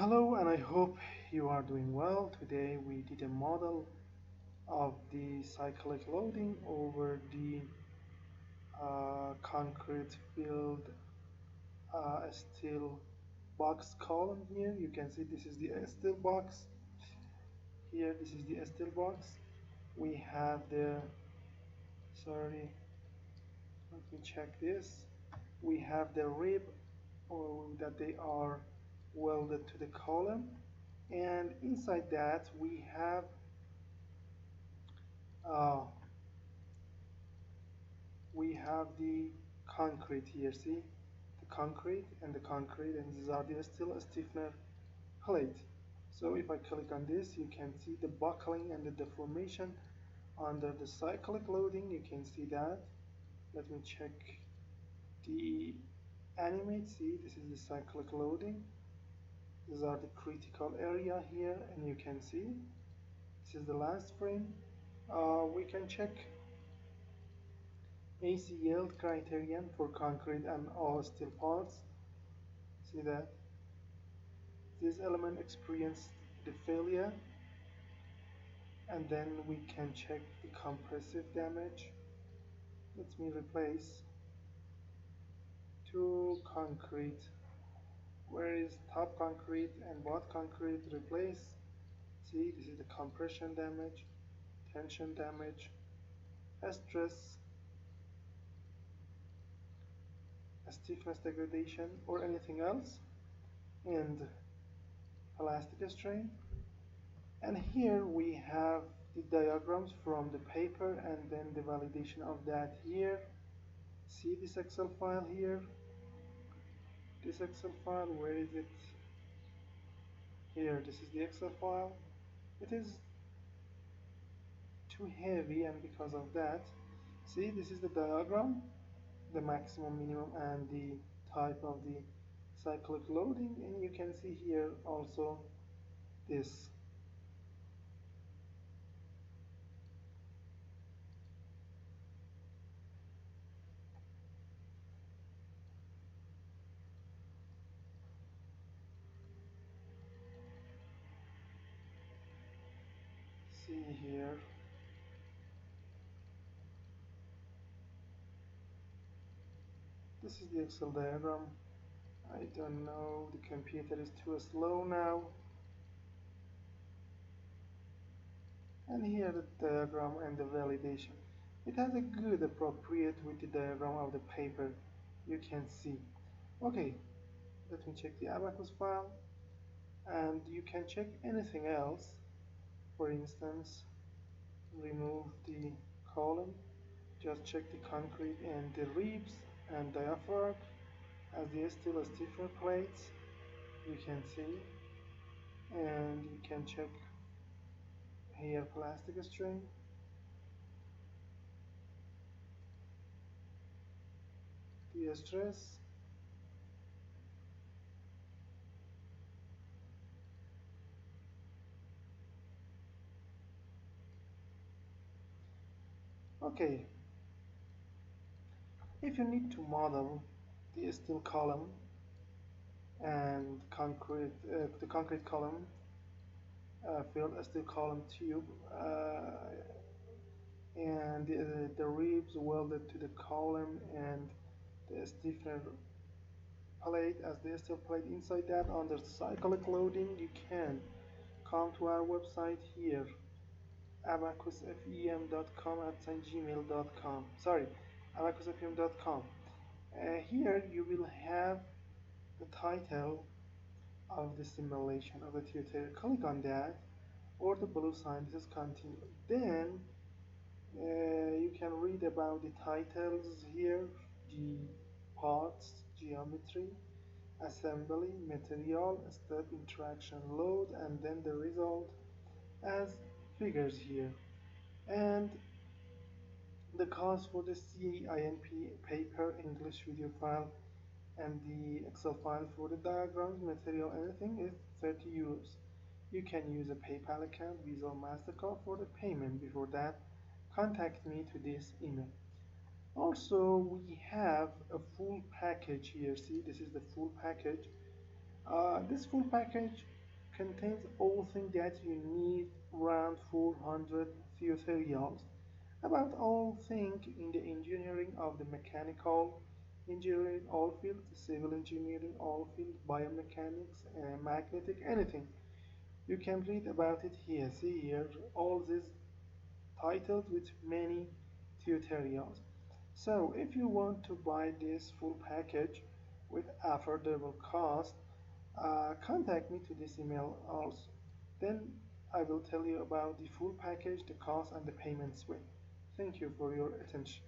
Hello, and I hope you are doing well. Today we did a model of the cyclic loading over the concrete filled steel box column here. You can see this is the steel box. Here, this is the steel box. We have the, sorry, let me check this. We have the rib that they are welded to the column, and inside that uh, we have the concrete here. See the concrete and the concrete, and these are the still stiffener plate. So if I click on this, you can see the buckling and the deformation under the cyclic loading. You can see that. Let me check the animate. See, this is the cyclic loading. These are the critical area here, and you can see this is the last frame. We can check AC yield criterion for concrete and all steel parts. See that this element experienced the failure, and then we can check the compressive damage. Let me replace two concrete. Where is top concrete and bottom concrete? Replace. See, this is the compression damage, tension damage, stress, stiffness degradation, or anything else, and elastic strain. And here we have the diagrams from the paper and then the validation of that here. See this Excel file here? This Excel file, where is it? Here, this is the Excel file. It is too heavy, and because of that, see, this is the diagram, the maximum, minimum, and the type of the cyclic loading, and you can see here also this. See here. This is the Excel diagram. I don't know, the computer is too slow now. And here the diagram and the validation. It has a good appropriate with the diagram of the paper. You can see. Okay, let me check the Abaqus file, and you can check anything else. For instance, remove the column, just check the concrete and the ribs and diaphragm as the steel stiffer plates. You can see, and you can check here plastic string, the stress, okay. If you need to model the steel column and the concrete column filled steel column tube and the ribs welded to the column and the stiffener plate as the steel plate inside that under cyclic loading, you can come to our website here, abaqusfem.com at gmail.com. Sorry, abaqusfem.com. Here you will have the title of the simulation of the tutorial. Click on that, or the blue sign. This is continue. Then you can read about the titles here, the parts, geometry, assembly, material, step, interaction, load, and then the result as figures here. And the cost for the CINP paper, English video file, and the Excel file for the diagrams, material, anything is 30 euros. You can use a PayPal account, Visa or MasterCard for the payment. Before that, contact me to this email. Also, we have a full package here. See, this is the full package This full package contains all things that you need, around 400 tutorials about all things in the engineering of the mechanical engineering, all fields, civil engineering, all fields, biomechanics, magnetic, anything. You can read about it here. See here, all these titles with many tutorials. So if you want to buy this full package with affordable cost, contact me to this email also. Then I will tell you about the full package, the cost, and the payments way. Thank you for your attention.